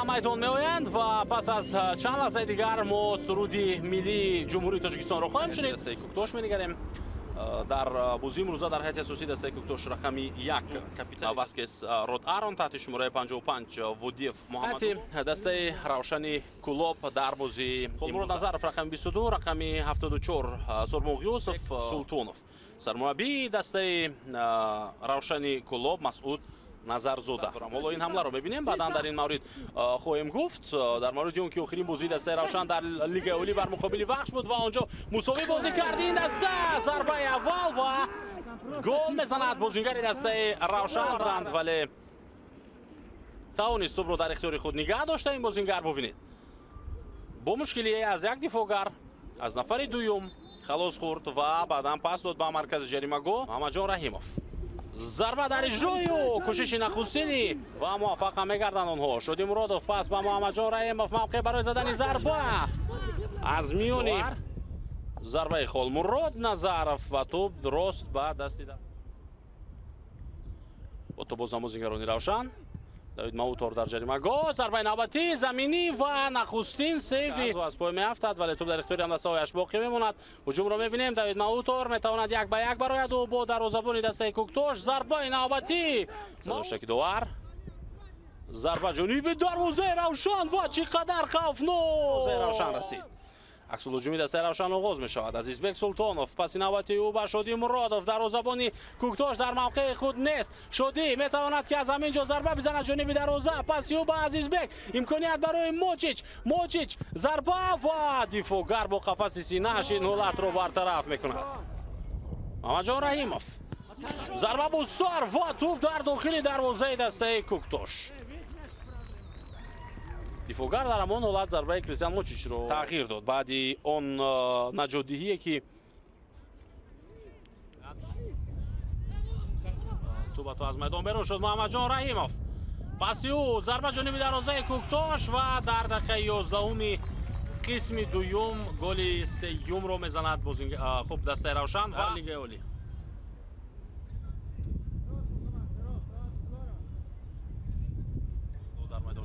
майдон меоянд ва пас аз чанд лаҳзаи дигар мо суруди миллии ҷумҳурии Тоҷикистонро хоҳем шунид. Дастаи Куктош менигарем. дар бозии имрӯза дар ҳайати асосии дастаи Куктош рақами 1 капитан Васкес Род Арон таҳти шумораи 55 Водиев Муҳаммад. Дастаи Равшани Кулоб дар бозии Мурод Назаров рақами 22, рақами 74 Сурмуғ Юсуф Султонов. Сармураббии дастаи Равшани Кулоб Масъуд Назарзода. Ҳоло ин ҳамларо мебинем, баъдан дар ин маврид хоҳем гуфт дар мавриди он ки охирин бозии дастаи Равшан дар Лигаи Олӣ бар муқобили Вахш буд ва онҷо мусовӣ бозӣ карди ин даста. Зарбаи аввал ва гол мезанад бозигари дастаи Равшан доранд, вале тавонист тӯбро дар ихтиёри худ нигаҳ дошта ин бозингар. бубинед бо мушкилие аз як дифоъгар аз нафари дуюм халос хӯрд ва баъдан пас дод ба маркази ҷаримагоҳ Муҳаммадҷон Раҳимов. Зарба дар иҷрою кӯшиши нахустини ва муваффақ ҳам мегарданд онҳо. Шоди Муродов пас ба Муҳаммадҷон Раҳимов, мавқеъ барои задани зарба аз миёни зарбаи хол Мурод Назаров ва тӯб дуруст ба дасти бо тӯб боз намозингарони Равшан. Давид Маутор дар ҷаримагоҳ, зарбаи навбатӣ заминӣ ва нахустин сейви аз пой меафтад, вале тӯб дар ихтиёри ҳамдастаҳояш боқӣ мемонад. ҳуҷумро мебинем. Давид Маутор метавонад 1 ба 1 барояд бо дарвозабони дастаи Куктош. зарбаи навбатӣ задоштаки довар, зарба ҷониби дарвозаи Равшан ва чӣ қадар хавфнок Равшан расид. аксулҳуҷуми дастаи Равшан оғоз мешавад. Азизбек Султонов, паси навбати ӯ ба Шодӣ Муродов. Дарвозабони Куктош дар мавқеи худ нест. Шодӣ метавонад ки аз ҳамин ҷо зарба бизанад ҷониби дарвоза. Паси ӯ ба Азизбек, имконият барои Мочич, зарба ва дифоъгар бо қафаси синааш ин ҳолатро бартараф мекунад. Муҳаммадҷон Раҳимов, зарба бо сар ва тӯб дар дохили дарвозаи дастаи Куктош. дифоъгар дар ҳамон ҳолат зарбаи Кристиан Мочичро тағйир дод баъди он наҷотдиҳие ки тӯбато аз майдон берун шуд. Муҳаммадҷон Раҳимов, паси ӯ зарба ҷониби дарвозаи Куктош ва дар дақиқаи 11-уми қисми дуюм голи сеюмро мезанад хуб дастаи Равшан ва Лигаи Олӣ.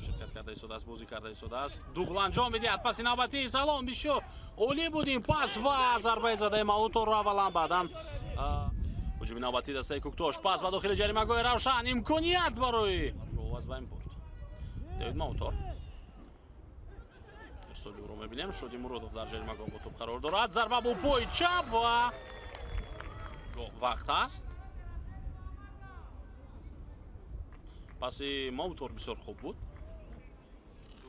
ширкат карда истодааст, бозӣ карда истодааст, дубл анҷом медиҳад. Паси навбатии Салом бисёр олӣ будим. пас ва зарбаи задаи Мауторро аввалан, баъдан ҳуҷуми навбатии дастаи Куктош. пас ба дохили ҷаримагоҳи Равшан, имконият барои аз байн бурд. Давид Маутор, ирсоли ӯро мебинем. Шоди Муродов дар ҷаримагоҳ бо тӯб қарор дорад. зарба бо пои чап ва вақт ҳаст. паси Маутор бисёр хуб буд.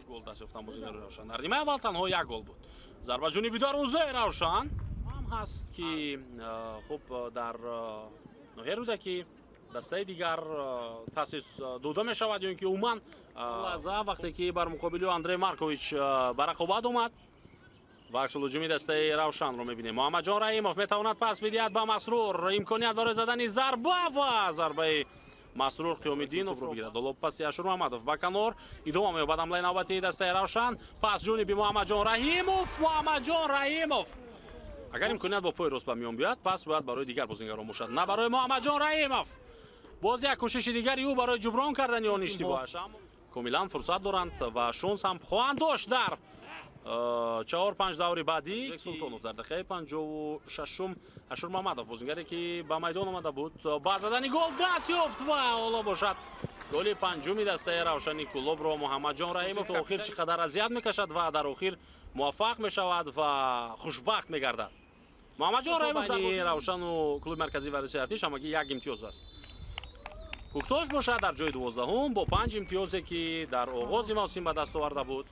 гол даст ёфтан бозигари Равшан. Дар нимаи аввал танҳо як гол буд. зарба ҷониби дарвозаи Равшан ҳам ҳаст ки хуб дар ноҳияи рӯдаки дастаи дигар таъсис дода мешавад ё ин ки умуман лаҳза вақте ки бар муқобили Андрей Маркович ба рақобат омад ва аксулҳуҷуми дастаи Равшанро мебинем. Муҳаммадҷон Раҳимов метавонад пас бидиҳад ба Масрур, имконият барои задани зарба ва зарбаи Масрур Қиёмиддиновро бигирад. Ҳоло паси Ашур Муҳаммадов ба канор идома меёбад ҳамлаи навбатии дастаи Равшан. пас ҷониби Муҳаммадҷон Раҳимов. агар имконият бо пои рост ба миён биёяд, пас бояд барои дигар бозингарон бошад, на барои Муҳаммадҷон Раҳимов. боз як кӯшиши дигари ӯ барои ҷуброн кардани он иштибоҳаш. комилан фурсат доранд ва шонс ҳам хоҳанд дошт дар 4-5 даври баъдӣ. Султонов дар дақиқаи 56-ум Ашур Муҳаммадов, бозингаре ки ба майдон омада буд, ба задани гол даст ёфт ва ҳоло бошад голи панҷуми дастаи Равшани Кулобро Муҳаммадҷон Раҳимов то охир чӣ қадар азият мекашад ва дар охир муваффақ мешавад ва хушбахт мегардад. Муҳаммадҷон Раҳимов дар Равшану клуби марказии варзиши Артиш ҳамагӣ 1 имтиёз аст. Куктош бошад дар ҷои 12-ум бо 5 имтиёзе ки дар оғози мавсим ба даст оварда буд.